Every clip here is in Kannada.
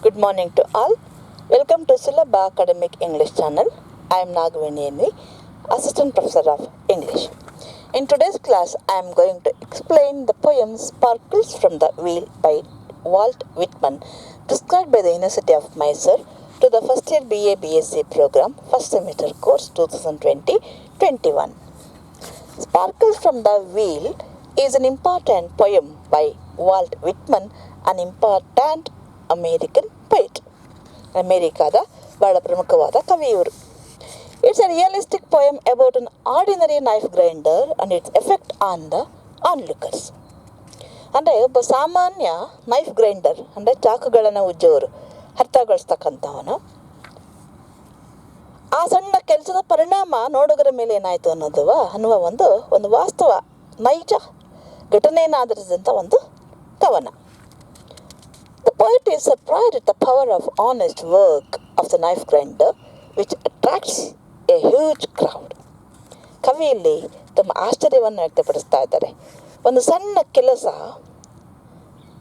Good morning to all. Welcome to Syllaba Academic English channel. I am Nagavini, Assistant Professor of English. In today's class, I am going to explain the poem Sparkles from the Wheel by Walt Whitman, prescribed by the University of Mysore to the first year BA BSc program, first semester course 2020-21. Sparkles from the Wheel is an important poem by Walt Whitman, an important American poet. ಅಮೇರಿಕಾದ ಬಹಳ ಪ್ರಮುಖವಾದ ಕವಿ ಇವರು. It's a realistic poem about an ordinary knife grinder and its effect on the onlookers. ಅಂದರೆ ಒಬ್ಬ ಸಾಮಾನ್ಯ ನೈಫ್ ಗ್ರೈಂಡರ್ ಅಂದರೆ ಚಾಕುಗಳನ್ನು ಉಜ್ಜೋರು, ಅರ್ಥಗೊಳಿಸ್ತಕ್ಕಂಥವನು. ಆ ಸಣ್ಣ ಕೆಲಸದ ಪರಿಣಾಮ ನೋಡುಗರ ಮೇಲೆ ಏನಾಯಿತು ಅನ್ನುವ ಒಂದು ವಾಸ್ತವ ನೈಜ ಘಟನೆಯನ್ನು ಆಧರಿಸಿದಂಥ ಒಂದು ಕವನ. The poet is surprised at the power of honest work of the knife grinder, which attracts a huge crowd. ಕವಿಯಲ್ಲಿ ತಮ್ಮ ಆಶ್ಚರ್ಯವನ್ನು ವ್ಯಕ್ತಪಡಿಸ್ತಾ ಇದ್ದಾರೆ. ಒಂದು ಸಣ್ಣ ಕೆಲಸ,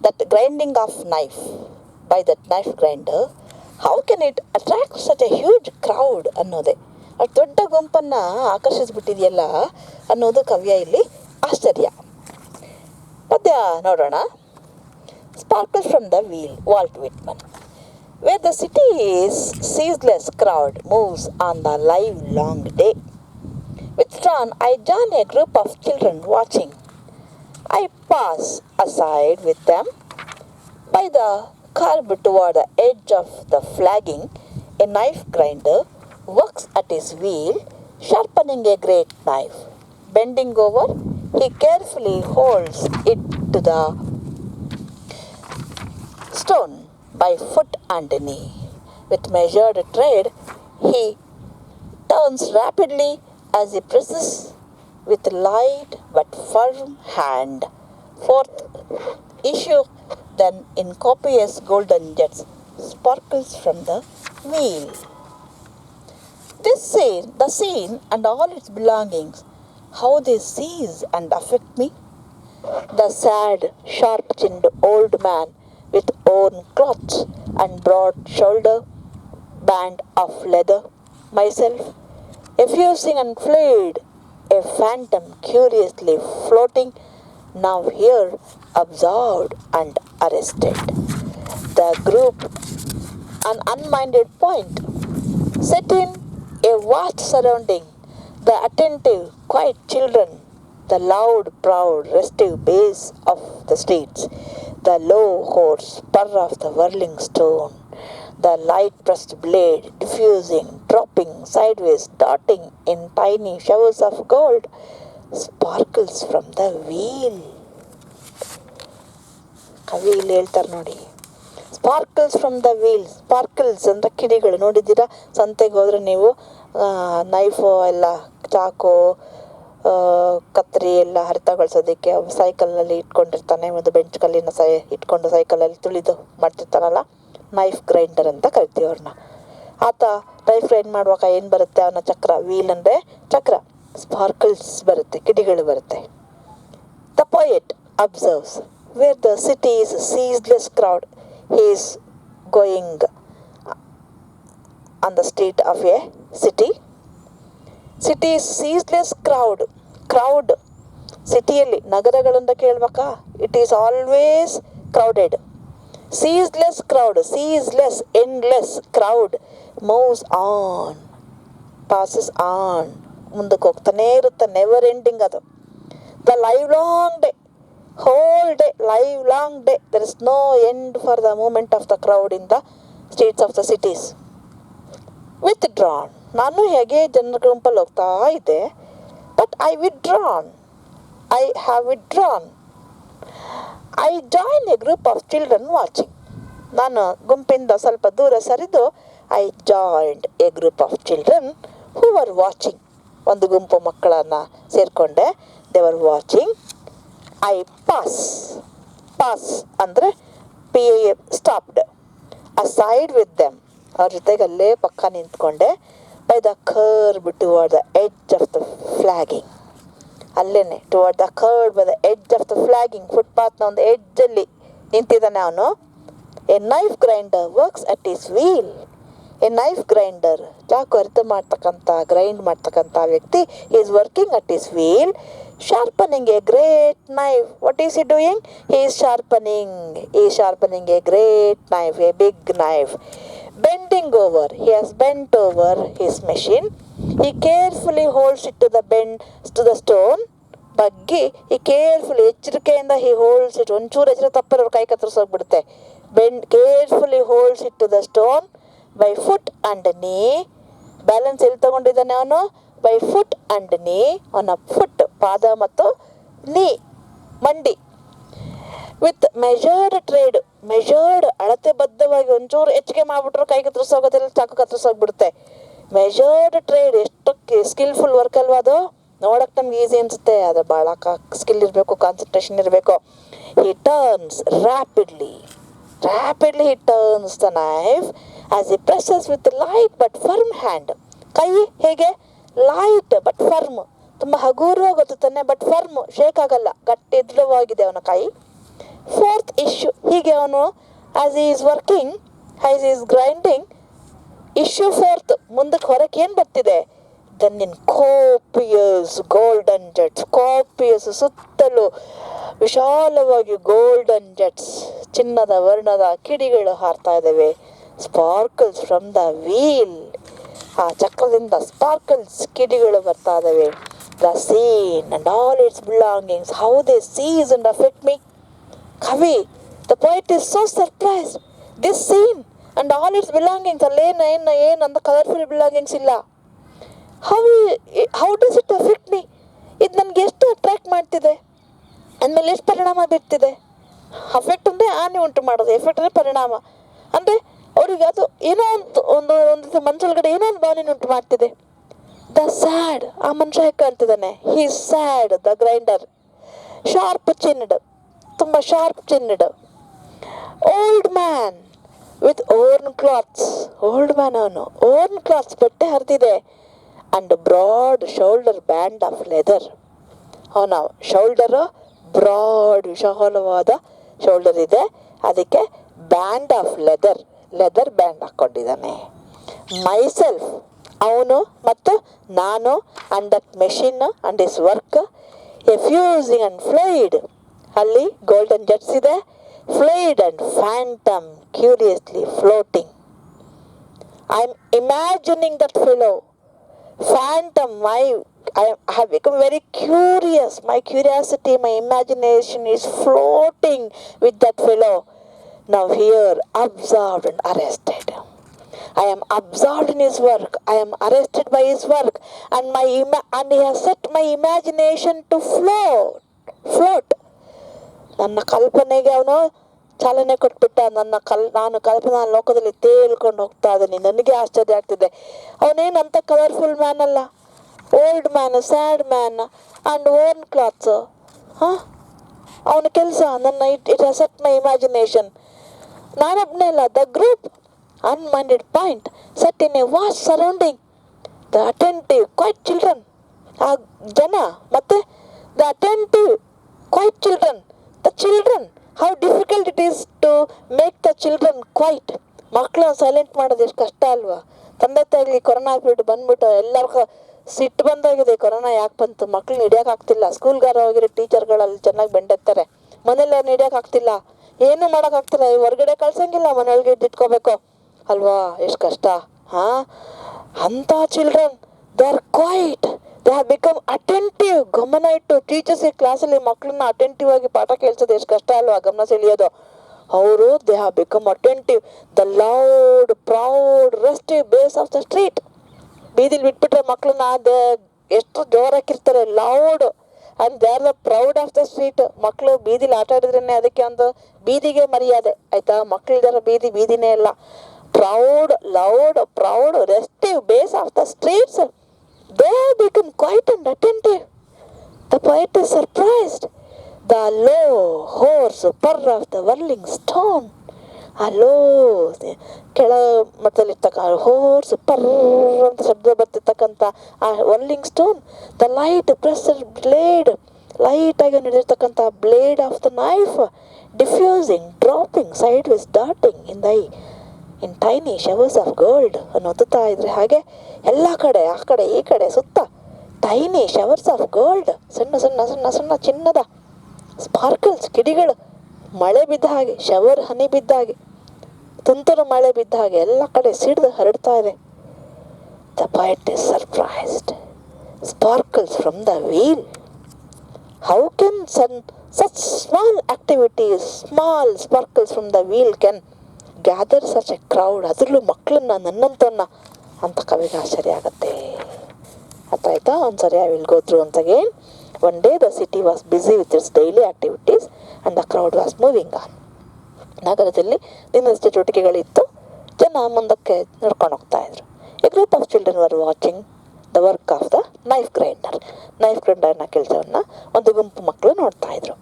that grinding of knife by that knife grinder, how can it attract such a huge crowd ಅನ್ನೋದೇ. ಅದು ದೊಡ್ಡ ಗುಂಪನ್ನು ಆಕರ್ಷಿಸ್ಬಿಟ್ಟಿದೆಯಲ್ಲ ಅನ್ನೋದು ಕವಿಯ ಇಲ್ಲಿ ಆಶ್ಚರ್ಯ. ಪದ್ಯ ನೋಡೋಣ. Sparkles from the Wheel, Walt Whitman. Where the city's ceaseless crowd moves on the live long day. Withdrawn, I join a group of children watching. I pass aside with them. By the curb toward the edge of the flagging, a knife grinder works at his wheel, sharpening a great knife. Bending over, he carefully holds it to the stone by foot and knee. With measured tread, he turns rapidly as he presses with light but firm hand. Forth issue then in copious golden jets, sparkles from the wheel. The scene and all its belongings, how they seize and affect me. The sad, sharp-chinned old man with worn cloth and broad shoulder band of leather, myself, effusing and fluid, a phantom curiously floating, now here absorbed and arrested. The group, an unminded point, set in a vast surrounding, the attentive, quiet children, the loud, proud, restive bass of the streets, the low, hoarse purr of the whirling stone, the light-pressed blade diffusing, dropping sideways, darting in tiny showers of gold, sparkles from the wheel. ಕವಿ ಇಲ್ಲಿ ಹೇಳ್ತಾರೆ ನೋಡಿ, sparkles from the wheel. Sparkles ಅಂದರೆ ಕಿಡಿಗಳು. ನೋಡಿದ್ದೀರಾ, ಸಂತೆಗೆ ಹೋದರೆ ನೀವು ನೈಫು ಎಲ್ಲ, ಚಾಕು, ಕತ್ತರಿ ಎಲ್ಲ ಹರಿತಗೊಳಿಸೋದಕ್ಕೆ ಸೈಕಲ್ನಲ್ಲಿ ಇಟ್ಕೊಂಡಿರ್ತಾನೆ. ಒಂದು ಬೆಂಚ್ ಕಲ್ಲಿನ ಇಟ್ಕೊಂಡು ಸೈಕಲಲ್ಲಿ ತುಳಿದು ಮಾಡ್ತಿರ್ತಾನಲ್ಲ, ನೈಫ್ ಗ್ರೈಂಡರ್ ಅಂತ ಕರಿತೀವಿ ಅವ್ರನ್ನ. ಆತ ನೈಫ್ ಗ್ರೈಂಡ್ ಮಾಡುವಾಗ ಏನು ಬರುತ್ತೆ, ಅವನ ಚಕ್ರ, ವೀಲ್ ಅಂದರೆ ಚಕ್ರ, ಸ್ಪಾರ್ಕಲ್ಸ್ ಬರುತ್ತೆ, ಕಿಡಿಗಳು ಬರುತ್ತೆ. The poet observes where the city is ceaseless crowd, he is going on the street of a city. City ceaseless crowd. ಸಿಟಿಯಲ್ಲಿ, ನಗರಗಳಿಂದ ಕೇಳ್ಬೇಕಾ, it is always crowded. Ceaseless crowd, ceaseless endless crowd moves on, passes on, ಮುಂದಕ್ಕೆ ಹೋಗ್ತಾನೇ ಇರುತ್ತೆ, ನೆವರ್ ಎಂಡಿಂಗ್ ಅದು. The live long day, whole day, live long day, there is no end for the movement of the crowd in the streets of the cities. Withdrawn, ನಾನು ಹೇಗೆ ಜನರ ಗುಂಪಲ್ಲಿ ಹೋಗ್ತಾ ಇದ್ದೆ, but I have withdrawn. I join a group of children watching. ನಾನು ಗುಂಪಿಂದ ಸ್ವಲ್ಪ ದೂರ ಸರಿದು I joined a group of children who were watching. ಒಂದು ಗುಂಪು ಮಕ್ಕಳನ್ನು ಸೇರಿಕೊಂಡೆ, they were watching. I pass ಅಂದರೆ ಸ್ಟಾಪ್ಡ್, aside with them, ಅವ್ರ ಜೊತೆಗೆ ಅಲ್ಲೇ ಪಕ್ಕ ನಿಂತ್ಕೊಂಡೆ. By the curb toward the edge of the flagging, ಅಲ್ಲೇನೆ toward the curb by the edge of the flagging, ಫುಟ್ಪಾತ್ನ ಒಂದು ಎಡ್ಜಲ್ಲಿ ನಿಂತಿದ್ದಾನೆ ಅವನು. A knife grinder works at his wheel. A knife grinder, ಚಾಕು ಅರಿತ ಮಾಡ್ತಕ್ಕಂಥ, ಗ್ರೈಂಡ್ ಮಾಡ್ತಕ್ಕಂಥ ವ್ಯಕ್ತಿ is working at his wheel, sharpening a great knife. What is he doing? He is sharpening a great knife, a big knife. Bending over, he has bent over his machine. He carefully holds it to the stone. ಬಗ್ಗಿ ಈ ಕೇರ್ಫುಲಿ, ಎಚ್ಚರಿಕೆಯಿಂದ ಹಿ ಹೋಲ್ಡ್ಸ್ ಇಟ್. ಒಂಚೂರು ಎಚ್ಚರಿಕೆ ತಪ್ಪರೆ ಅವ್ರ ಕೈ ಕತ್ತರಿಸೋಗ್ಬಿಡುತ್ತೆ. Carefully holds it to the stone by foot and knee. Balance ಎಲ್ಲಿ ತಗೊಂಡಿದ್ದಾನೆ ಅವನು? ಬೈ ಫುಟ್ ಅಂಡ್ ನೀ. ಅವನ ಫುಟ್, ಪಾದ ಮತ್ತು ನೀ, ಮಂಡಿ. ವಿತ್ ಮೆಜರ್ಡ್ ಟ್ರೇಡ್, ಮೆಜರ್ಡ್, ಅಳತೆ ಬದ್ಧವಾಗಿ. ಒಂಚೂರು ಹೆಚ್ಚಿಗೆ ಮಾಡ್ಬಿಟ್ರು ಕೈ ಕತ್ತರಿಸೋಗೋದಿಲ್ಲ, ಚಾಕು ಕತ್ತರಿಸೋಗ್ಬಿಡುತ್ತೆ. ಮೆಜರ್ಡ್ ಟ್ರೇಡ್, ಎಷ್ಟು ಸ್ಕಿಲ್ಫುಲ್ ವರ್ಕ್ ಅಲ್ವಾ ಅದು. ನೋಡಕ್ಕೆ ನಮ್ಗೆ ಈಸಿ ಅನಿಸುತ್ತೆ, ಅದು ಭಾಳ ಸ್ಕಿಲ್ ಇರಬೇಕು, ಕಾನ್ಸಂಟ್ರೇಷನ್ ಇರಬೇಕು. He turns rapidly he turns the knife as he presses with light but firm hand. ಕೈ ಹೇಗೆ? ಲೈಟ್ ಬಟ್ ಫರ್ಮ್, ತುಂಬ ಹಗುರವಾಗಿ ಒತ್ತುತ್ತಾನೆ, ಬಟ್ ಫರ್ಮ್, ಶೇಕ್ ಆಗಲ್ಲ, ಗಟ್ಟಿ ದೃಢವಾಗಿದೆ ಅವನ ಕೈ. ಫೋರ್ತ್ ಇಶ್ಯೂ, ಹೀಗೆ ಅವನು as he is working, as he is grinding, issue fourth, ಮುಂದಕ್ಕೆ ಹೊರಕ್ಕೆ ಏನು ಬರ್ತಿದೆ? then in copious golden jets, copious, ಸುತ್ತಲೂ ವಿಶಾಲವಾಗಿ ಗೋಲ್ಡನ್ ಜೆಟ್ಸ್, ಚಿನ್ನದ ವರ್ಣದ ಕಿಡಿಗಳು ಹಾರ್ತಾ ಇದ್ದಾವೆ. ಸ್ಪಾರ್ಕಲ್ಸ್ ಫ್ರಮ್ ದ ವೀಲ್, ಆ ಚಕ್ರದಿಂದ ಸ್ಪಾರ್ಕಲ್ಸ್, ಕಿಡಿಗಳು ಬರ್ತಾ ಇದ್ದಾವೆ. The scene and all its belongings, how they seize and affect me. ಕವಿ, the poet is so surprised. This scene and all its belongings, ಅಲ್ಲೇನು ಅಂತ ಕಲರ್ಫುಲ್ ಬಿಲಾಂಗಿಂಗ್ಸ್ ಇಲ್ಲ. How does it affect me, ಇದು ನನಗೆ ಎಷ್ಟು ಅಟ್ರಾಕ್ಟ್ ಮಾಡ್ತಿದೆ, ಅಂದಮೇಲೆ ಎಷ್ಟು ಪರಿಣಾಮ ಬೀರ್ತಿದೆ. ಅಫೆಕ್ಟ್ ಅಂದರೆ ಹಾನಿ ಉಂಟು ಮಾಡೋದು, ಎಫೆಕ್ಟ್ ಅಂದರೆ ಪರಿಣಾಮ. ಅಂದರೆ ಅವ್ರಿಗೆ ಅದು ಏನೋ ಒಂದು ಮನಸ್ಸೊಳಗಡೆ ಏನೋ ಒಂದು ಭಾವನೆ ಉಂಟು ಮಾಡ್ತಿದೆ. ದ ಸ್ಯಾಡ್, ಆ ಮನುಷ್ಯ ಹೇಗೆ ಕಾಣ್ತಿದ್ದಾನೆ? He sad. The grinder sharp chinned, ತುಂಬ sharp chinned. Old man with worn clothes, old man ಅವನು, ಓರ್ನ್ ಕ್ಲಾತ್ಸ್, ಬಟ್ಟೆ ಹರಿದಿದೆ. And broad shoulder band of leather, ಅವನ ಶೋಲ್ಡರು ಬ್ರಾಡ್, ವಿಶಾಲವಾದ ಶೋಲ್ಡರ್ ಇದೆ, ಅದಕ್ಕೆ ಬ್ಯಾಂಡ್ ಆಫ್ ಲೆದರ್ ಬ್ಯಾಂಡ್ ಹಾಕ್ಕೊಂಡಿದ್ದಾನೆ. ಮೈಸೆಲ್ಫ್, ಅವನು ಮತ್ತು ನಾನು, and that machine and his work, effusing and fluid, ಅಲ್ಲಿ ಗೋಲ್ಡನ್ ಜೆಟ್ಸ್ ಇದೆ, fluid and phantom curiously floating. I am imagining that fellow. Phantom, I have become very curious. My curiosity, my imagination is floating with that fellow. Now here, absorbed and arrested. I am absorbed in his work. I am arrested by his work, and and he has set my imagination to float. ನನ್ನ ಕಲ್ಪನೆಗೆ ಅವನು ಚಾಲನೆ ಕೊಟ್ಬಿಟ್ಟ. ನಾನು ಕಲ್ಪನಾ ಲೋಕದಲ್ಲಿ ತೇಲ್ಕೊಂಡು ಹೋಗ್ತಾ ಇದ್ದೀನಿ. ನನಗೆ ಆಶ್ಚರ್ಯ ಆಗ್ತಿದೆ. ಅವನೇನಂತ ಕಲರ್ಫುಲ್ ಮ್ಯಾನ್ ಅಲ್ಲ, old man, sad man and worn clothes. ಅವನ ಕೆಲಸ it has set my imagination. ನಾನೊಬ್ಬನೇ ಅಲ್ಲ, the group unminded point set in a vast surrounding, the attentive quiet children, ಆ ಜನ ಮತ್ತು the attentive quiet children, the children. How difficult it is to make the children quiet. ಮಕ್ಕಳನ್ನ ಸೈಲೆಂಟ್ ಮಾಡೋದು ಎಷ್ಟು ಕಷ್ಟ ಅಲ್ವಾ. ತಂದೆ ತಾಯಿಗೆ ಕೊರೋನಾ ಆಗ್ಬಿಟ್ಟು ಬಂದ್ಬಿಟ್ಟು ಎಲ್ಲರಿಗೂ ಸಿಟ್ಟು ಬಂದೋಗಿದೆ. ಕೊರೋನಾ ಯಾಕೆ ಬಂತು, ಮಕ್ಳನ್ನ ಹಿಡಿಯೋಕ್ಕಾಗ್ತಿಲ್ಲ. ಸ್ಕೂಲ್ಗಾರ ಹೋಗಿರೋ ಟೀಚರ್ಗಳಲ್ಲಿ ಚೆನ್ನಾಗಿ ಬೆಂಡೆತ್ತಾರೆ, ಮನೇಲಿ ಅವ್ರನ್ನ ಹಿಡಿಯೋಕ್ಕಾಗ್ತಿಲ್ಲ, ಏನೂ ಮಾಡೋಕ್ಕಾಗ್ತಿಲ್ಲ. ಹೊರಗಡೆ ಕಳ್ಸಂಗಿಲ್ಲ, ಮನೆಯೊಳಗೆ ಇಟ್ಕೋಬೇಕು ಅಲ್ವಾ. ಎಷ್ಟು ಕಷ್ಟ. ಅಂಥ children, they are quiet, they have become attentive. ಗಮನ ಇಟ್ಟು ಟೀಚರ್ಸ್ ಕ್ಲಾಸಲ್ಲಿ ಮಕ್ಕಳನ್ನ ಅಟೆಂಟಿವ್ ಆಗಿ ಪಾಠ ಕೇಳಿಸೋದು ಎಷ್ಟು ಕಷ್ಟ ಅಲ್ವಾ, ಗಮನ ಸೆಳೆಯೋದು. ಅವರು they have become attentive. The loud proud restive base of the street. ಬೀದಿಲಿ ಬಿಟ್ಬಿಟ್ರೆ ಮಕ್ಕಳನ್ನ ಎಷ್ಟು ಜೋರಾಕಿರ್ತಾರೆ, loud, and they are the proud of the street. ಮಕ್ಕಳು ಬೀದಿಲಿ ಆಟ ಆಡಿದ್ರೇ ಅದಕ್ಕೆ ಒಂದು ಬೀದಿಗೆ ಮರ್ಯಾದೆ ಆಯ್ತಾ. ಮಕ್ಕಳಿದಾರ ಬೀದಿನೇ ಇಲ್ಲ. Proud, loud, proud, restive base of the streets. They have become quiet and attentive. The poet is surprised. The low, hoarse purr of the whirling stone. ಆ ಲೋ, ಕೆಳ ಮಟ್ಟದಲ್ಲಿರ್ತಕ್ಕ ಹೋರ್ಸ್ ಪರ್ರ್ ಅಂತ ಶಬ್ದ ಬರ್ತಿರ್ತಕ್ಕಂಥ ಆ whirling stone. The light pressed blade, ಲೈಟಾಗಿ ನಡೆದಿರ್ತಕ್ಕಂಥ blade of the knife diffusing, dropping, sideways, darting in the eye, in tiny showers of gold ಅನ್ನು ಓದುತ್ತಾ ಇದ್ರೆ ಹಾಗೆ ಎಲ್ಲ ಕಡೆ ಆ ಕಡೆ ಈ ಕಡೆ ಸುತ್ತ ಟೈನಿ ಶವರ್ಸ್ ಆಫ್ ಗೋಲ್ಡ್, ಸಣ್ಣ ಸಣ್ಣ ಸಣ್ಣ ಸಣ್ಣ ಚಿನ್ನದ ಸ್ಪಾರ್ಕಲ್ಸ್, ಕಿಡಿಗಳು ಮಳೆ ಬಿದ್ದ ಹಾಗೆ, ಶವರ್ ಹನಿ ಬಿದ್ದ ಹಾಗೆ, ತುಂತುರು ಮಳೆ ಬಿದ್ದ ಹಾಗೆ ಎಲ್ಲ ಕಡೆ ಸಿಡಿದು ಹರಡ್ತಾ ಇದೆ. The poet is surprised. Sparkles from the wheel. How can such small activities, small sparkles from the wheel can gather such a crowd? ಅದರಲ್ಲೂ ಮಕ್ಕಳನ್ನ, ನನ್ನಂತನ್ನ ಅಂತ ಕವಿಗೆ ಆಶ್ಚರ್ಯ ಆಗತ್ತೆ. ಅರ್ಥ ಆಯ್ತಾ? ಒಂದ್ಸರಿ I will go through once again. One day the city was busy with its daily activities and the crowd was moving on. ನಗರದಲ್ಲಿ ದಿನದ ಚಟುವಟಿಕೆಗಳಿತ್ತು, ಜನ ಮುಂದಕ್ಕೆ ನಡ್ಕೊಂಡು ಹೋಗ್ತಾ ಇದ್ರು. A group of children were watching the work of the knife grinder. Knife ಗ್ರೈಂಡರ್ನ ಕೆಲಸವನ್ನು ಒಂದು ಗುಂಪು ಮಕ್ಕಳು ನೋಡ್ತಾ ಇದ್ರು.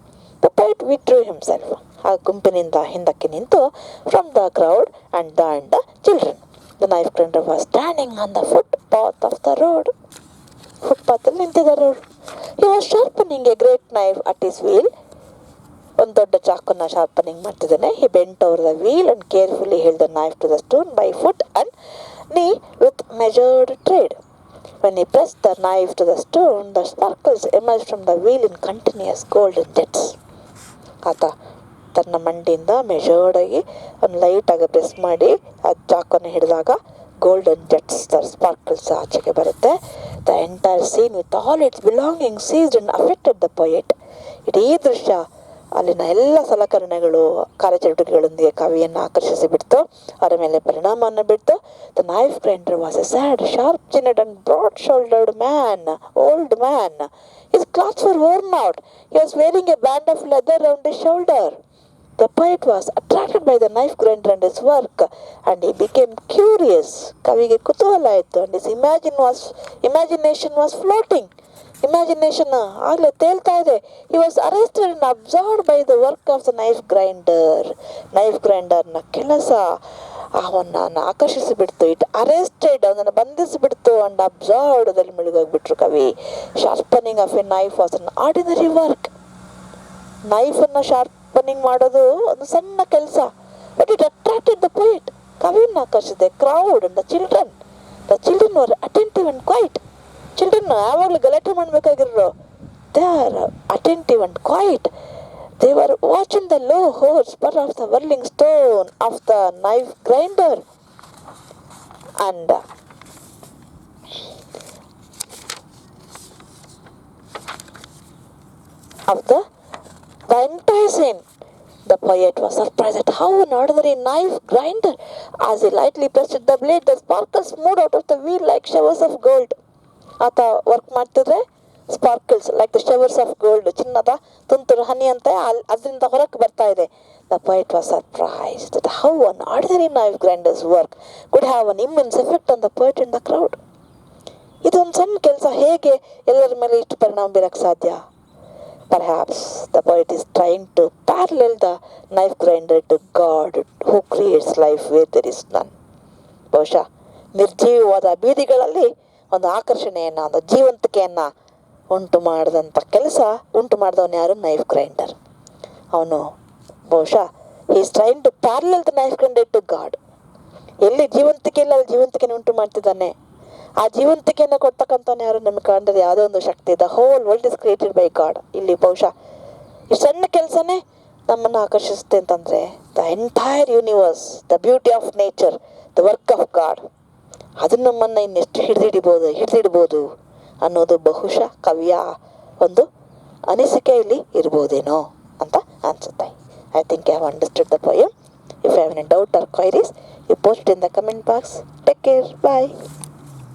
The poet withdrew himself. ಆ ಗುಂಪಿನಿಂದ ಹಿಂದಕ್ಕೆ ನಿಂತು from the crowd and joined the children. The knife grinder was standing on the footpath of the road. ಫುಟ್ಪಾತಲ್ಲಿ ನಿಂತಿದ್ದಾರೆ. He was sharpening a great knife at his wheel. ಒಂದು ದೊಡ್ಡ ಚಾಕುನ ಶಾರ್ಪನಿಂಗ್ ಮಾಡ್ತಿದ್ದಾನೆ. He bent over the wheel and carefully held the knife to the stone by foot and knee with measured tread. When he pressed the knife to the stone, the sparkles emerged from the wheel in continuous golden jets. ಆತ ತನ್ನ ಮಂಡಿಯಿಂದ ಮೆಜರ್ಡ್ ಆಗಿ ಒಂದು ಲೈಟಾಗಿ ಪ್ರೆಸ್ ಮಾಡಿ ಆ ಚಾಕುನ ಹಿಡಿದಾಗ ಗೋಲ್ಡನ್ ಜೆಟ್ಸ್ ಸ್ಪಾರ್ಕಲ್ಸ್ ಆಚೆಗೆ ಬರುತ್ತೆ. The entire scene with all its belonging ceased and affected the poet. ಇಡೀ ದೃಶ್ಯ, ಅಲ್ಲಿನ ಎಲ್ಲ ಸಲಕರಣೆಗಳು, ಕಾರ್ಯಚಟುವಟಿಕೆಗಳೊಂದಿಗೆ ಕವಿಯನ್ನು ಆಕರ್ಷಿಸಿ ಬಿಡ್ತು, ಅವರ ಮೇಲೆ ಪರಿಣಾಮವನ್ನು ಬಿಡ್ತು. The knife grinder was a sad, sharp chinned and broad shouldered man, old man. His clothes were worn out. He was wearing a band of leather round his shoulder. The poet was attracted by the knife grinder and his work, and he became curious. ಕವಿಗೆ ಕುತೂಹಲ ಆಯಿತು, and his imagination was floating. Imagination ಆಗಲೇ ತೇಲ್ತಾ ಇದೆ. He was arrested and absorbed by the work of the knife grinder. Knife ಗ್ರೈಂಡರ್ನ ಕೆಲಸ ಅವನನ್ನು ಆಕರ್ಷಿಸಿಬಿಡ್ತು. ಇಟ್ ಅರೆಸ್ಟೆಡ್, ಅವನನ್ನು ಬಂಧಿಸಿಬಿಡ್ತು. ಅಂಡ್ ಅಬ್ಸಾರ್ಡ್ ಅದಲ್ಲಿ ಮುಳುಗೋಗ್ಬಿಟ್ರು ಕವಿ. Sharpening of a knife was an ordinary work. ನೈಫನ್ನು ಶಾರ್ಪನಿಂಗ್ ಮಾಡೋದು ಒಂದು ಸಣ್ಣ ಕೆಲಸ. But it attracted the poet. ಕವಿಯನ್ನು ಆಕರ್ಷಿಸಿದೆ. Crowd and the children were attentive and quiet. ಚಿಲ್ಡ್ರನ್ ಯಾವಾಗಲೂ ಗಲಾಟೆ ಮಾಡಬೇಕಾಗಿರೋ, they are attentive and quiet. They were watching the low horsepower of the whirling stone of the knife grinder, and of the entire scene. The poet was surprised at how an ordinary knife grinder, as he lightly pressed the blade, the sparkles moved out of the wheel like showers of gold. ಆತ ವರ್ಕ್ ಮಾಡ್ತಿದ್ರೆ sparkles like the showers of gold, ಚಿನ್ನದ ತುಂತುರು ಹನಿ ಅಂತ ಅದರಿಂದ ಹೊರಕ್ಕೆ ಬರ್ತಾ ಇದೆ. The poet was surprised at how an ordinary knife grinder's work could have an immense effect on the poet and the crowd. ಇದೊಂದು ಸಣ್ಣ ಕೆಲಸ ಹೇಗೆ ಎಲ್ಲರ ಮೇಲೆ ಇಷ್ಟು ಪರಿಣಾಮ ಬೀರಕ್ಕೆ ಸಾಧ್ಯ? Perhaps the poet is trying to parallel the knife grinder to God who creates life where there is none. ಬಹುಶಃ ನಿರ್ಜೀವವಾದ ಬೀದಿಗಳಲ್ಲಿ ಒಂದು ಆಕರ್ಷಣೆಯನ್ನು, ಒಂದು ಜೀವಂತಿಕೆಯನ್ನು ಉಂಟು ಮಾಡಿದವನು ಯಾರು? Knife grinder. ಅವನು ಬಹುಶಃ he is trying to parallel the knife grinder to God. ಎಲ್ಲಿ ಜೀವಂತಿಕೆ ಇಲ್ಲ ಅಲ್ಲಿ ಜೀವಂತಿಕೆಯನ್ನು ಉಂಟು ಮಾಡ್ತಿದ್ದಾನೆ. ಆ ಜೀವಂತಿಕೆಯನ್ನು ಕೊಡ್ತಕ್ಕಂಥವ್ನು ಯಾರು? ನಮಗೆ ಕಾಣ್ತದೆ ಯಾವುದೋ ಒಂದು ಶಕ್ತಿ. The whole world is created by God. ಇಲ್ಲಿ ಬಹುಶಃ ಈ ಸಣ್ಣ ಕೆಲಸನೇ ನಮ್ಮನ್ನು ಆಕರ್ಷಿಸುತ್ತೆ ಅಂತಂದರೆ the entire universe, the beauty of nature, the work of God, ಅದನ್ನು ನಮ್ಮನ್ನು ಇನ್ನೆಷ್ಟು ಹಿಡಿದಿಡ್ಬೋದು ಅನ್ನೋದು ಬಹುಶಃ ಕವಿಯ ಒಂದು ಅನಿಸಿಕೆಯಲ್ಲಿ ಇರ್ಬೋದೇನೋ ಅಂತ ಅನಿಸುತ್ತೆ. I think I have understood the poem. If you have any doubt or queries, you post in the comment box. Take care. Bye.